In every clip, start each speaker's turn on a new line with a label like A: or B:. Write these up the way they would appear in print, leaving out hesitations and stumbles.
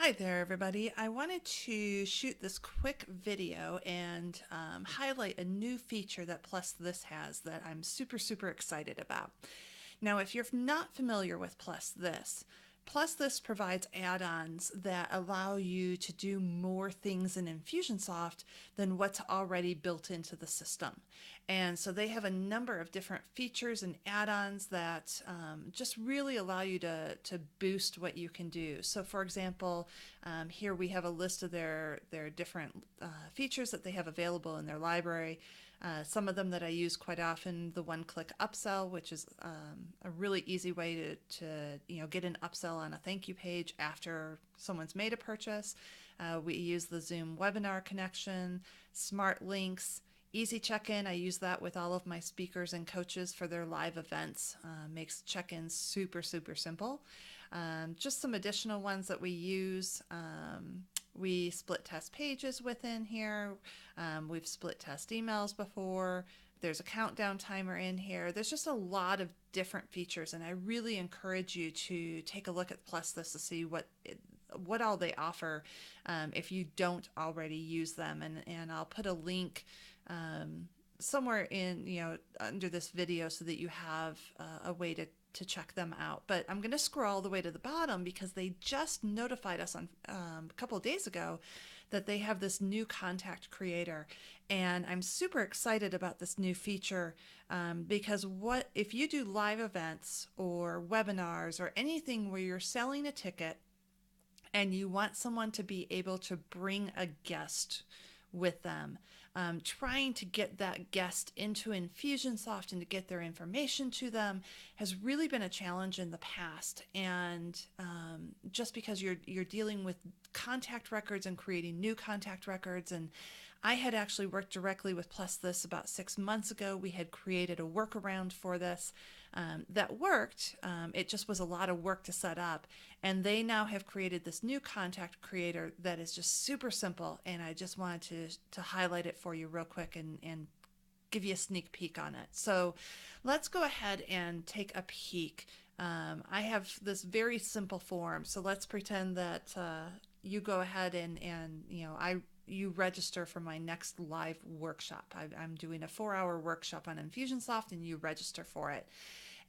A: Hi there, everybody. I wanted to shoot this quick video and highlight a new feature that PlusThis has that I'm super excited about. Now, if you're not familiar with PlusThis provides add-ons that allow you to do more things in Infusionsoft than what's already built into the system. And so they have a number of different features and add-ons that just really allow you to boost what you can do. So for example, here we have a list of their different features that they have available in their library. Some of them that I use quite often, the one-click upsell, which is a really easy way to get an upsell on a thank you page after someone's made a purchase. We use the Zoom webinar connection, smart links, easy check-in. I use that with all of my speakers and coaches for their live events. Makes check-ins super simple. Just some additional ones that we use. We split test pages within here. We've split test emails before. There's a countdown timer in here. There's just a lot of different features, and I really encourage you to take a look at PlusThis to see what all they offer if you don't already use them. And I'll put a link somewhere in under this video so that you have a way to check them out. But I'm going to scroll all the way to the bottom because they just notified us on a couple of days ago that they have this new contact creator, and I'm super excited about this new feature because if you do live events or webinars or anything where you're selling a ticket and you want someone to be able to bring a guest with them, trying to get that guest into Infusionsoft and to get their information to them has really been a challenge in the past. And just because you're dealing with contact records and creating new contact records, and I had actually worked directly with PlusThis about 6 months ago. We had created a workaround for this that worked. It just was a lot of work to set up, and they now have created this new contact creator that is just super simple, and I just wanted to highlight it for you real quick and give you a sneak peek on it. So let's go ahead and take a peek. I have this very simple form, so let's pretend that you go ahead and you register for my next live workshop. I'm doing a 4-hour workshop on Infusionsoft, and you register for it.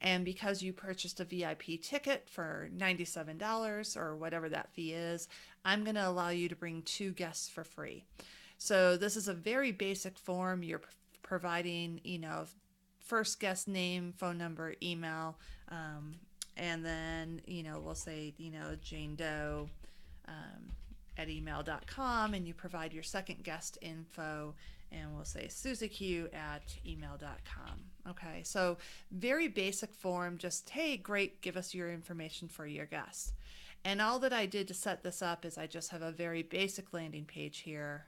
A: And because you purchased a VIP ticket for $97 or whatever that fee is, I'm going to allow you to bring 2 guests for free. So this is a very basic form. You're providing, first guest name, phone number, email, and then, we'll say, Jane Doe at email.com, and you provide your second guest info, and we'll say SuzyQ at email.com. Okay, so very basic form, just, hey, great, give us your information for your guests. And all that I did to set this up is I just have a very basic landing page here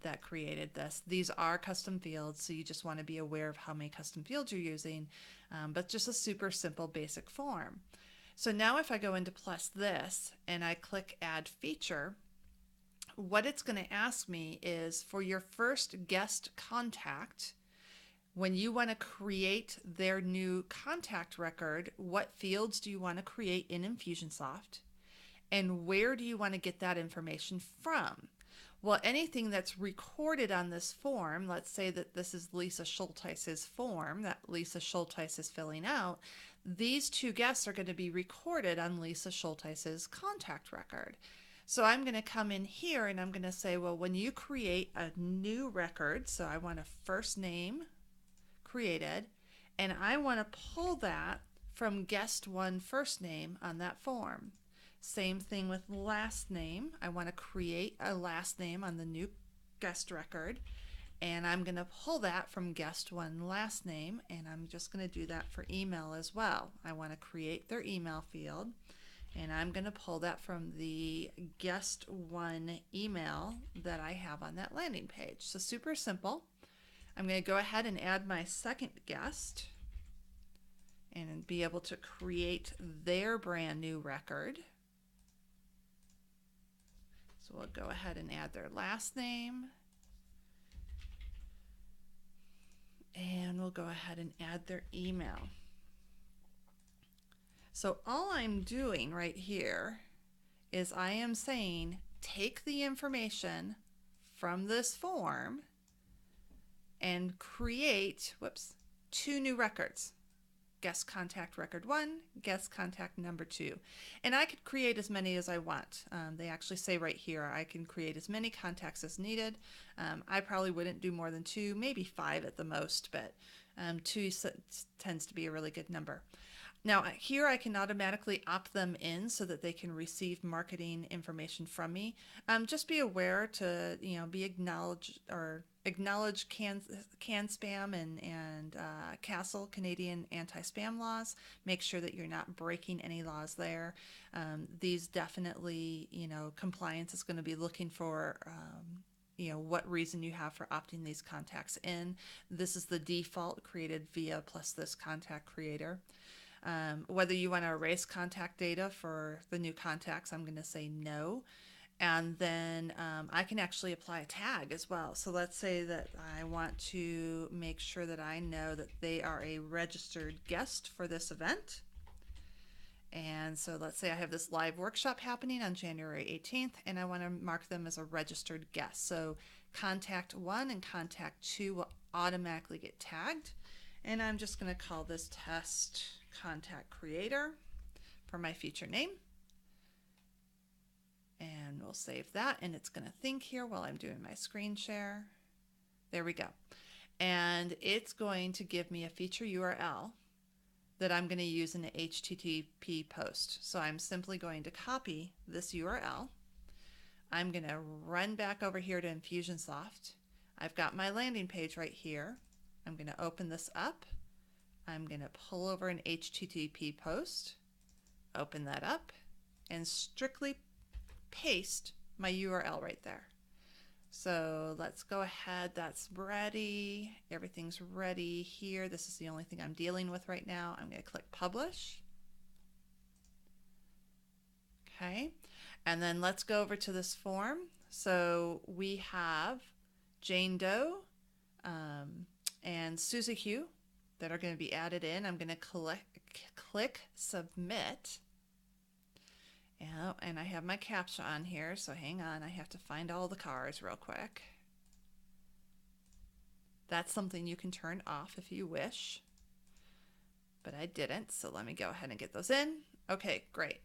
A: that created this. These are custom fields, so you just want to be aware of how many custom fields you're using, but just a super simple basic form. So now if I go into PlusThis and I click Add Feature, what it's going to ask me is for your first guest contact, when you want to create their new contact record, what fields do you want to create in Infusionsoft? And where do you want to get that information from? Well, anything that's recorded on this form, let's say that this is Lisa Schulteis's form that Lisa Schulteis is filling out, these 2 guests are going to be recorded on Lisa Schulteis's contact record. So I'm going to come in here and I'm going to say, well, when you create a new record, so I want a first name created, and I want to pull that from guest 1 first name on that form. Same thing with last name. I want to create a last name on the new guest record, and I'm going to pull that from guest 1 last name, and I'm just going to do that for email as well. I want to create their email field, and I'm going to pull that from the guest 1 email that I have on that landing page. So super simple. I'm going to go ahead and add my second guest and be able to create their brand new record. So we'll go ahead and add their last name, and we'll go ahead and add their email. So all I'm doing right here is I am saying take the information from this form and create, two new records. Guest contact record 1, guest contact number 2. And I could create as many as I want. They actually say right here I can create as many contacts as needed. I probably wouldn't do more than 2, maybe 5 at the most, but 2 tends to be a really good number. Now here I can automatically opt them in so that they can receive marketing information from me. Just be aware to be acknowledge can spam and Castle Canadian anti-spam laws. Make sure that you're not breaking any laws there. These definitely compliance is going to be looking for what reason you have for opting these contacts in. This is the default created via PlusThis contact creator. Whether you want to erase contact data for the new contacts, I'm going to say no. And then I can actually apply a tag as well. So let's say that I want to make sure that I know that they are a registered guest for this event. And so let's say I have this live workshop happening on January 18th, and I want to mark them as a registered guest. So contact 1 and contact 2 will automatically get tagged. And I'm just going to call this test contact creator for my feature name. And we'll save that, and it's going to think here while I'm doing my screen share. There we go. And it's going to give me a feature URL that I'm going to use in an HTTP post. So I'm simply going to copy this URL. I'm going to run back over here to Infusionsoft. I've got my landing page right here. I'm going to open this up. I'm going to pull over an HTTP post, open that up, and strictly paste my URL right there. So let's go ahead. That's ready. Everything's ready here. This is the only thing I'm dealing with right now. I'm going to click publish. Okay. And then let's go over to this form. So we have Jane Doe and Susie Q that are going to be added in. I'm going to click submit. And I have my captcha on here, so hang on. I have to find all the cars real quick. That's something you can turn off if you wish, but I didn't, so let me go ahead and get those in. Okay, great.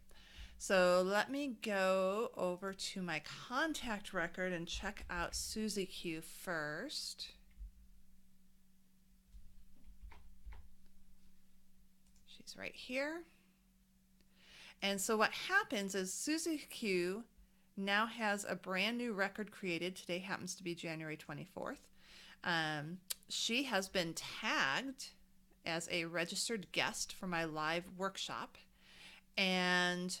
A: So let me go over to my contact record and check out Susie Q first. She's right here. And so what happens is Susie Q now has a brand new record created. Today happens to be January 24th. She has been tagged as a registered guest for my live workshop. And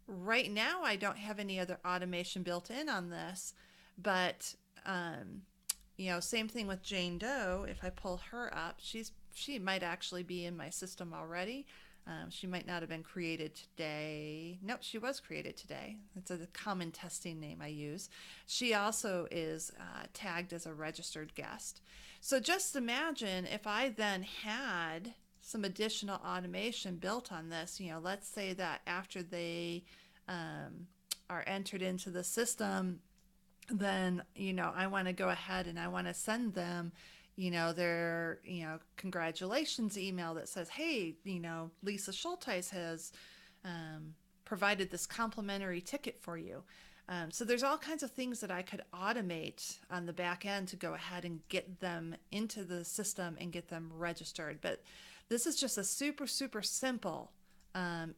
A: right now I don't have any other automation built in on this, but same thing with Jane Doe. If I pull her up, she might actually be in my system already. She might not have been created today. Nope, she was created today. It's a common testing name I use. She also is tagged as a registered guest. So just imagine if I then had some additional automation built on this. Let's say that after they are entered into the system, then, I want to go ahead and I want to send them their, congratulations email that says, hey, Lisa Schulteis has provided this complimentary ticket for you. So there's all kinds of things that I could automate on the back end to go ahead and get them into the system and get them registered. But this is just a super, super simple,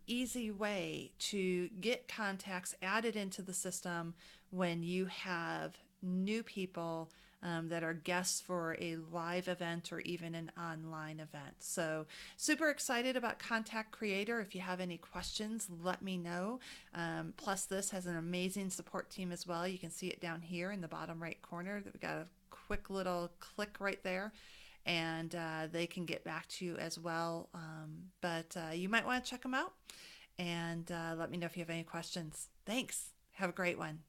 A: easy way to get contacts added into the system when you have new people that are guests for a live event or even an online event. So super excited about Contact Creator. If you have any questions, let me know. PlusThis has an amazing support team as well. You can see it down here in the bottom right corner. We've got a quick little click right there, and they can get back to you as well. But you might want to check them out, and let me know if you have any questions. Thanks. Have a great one.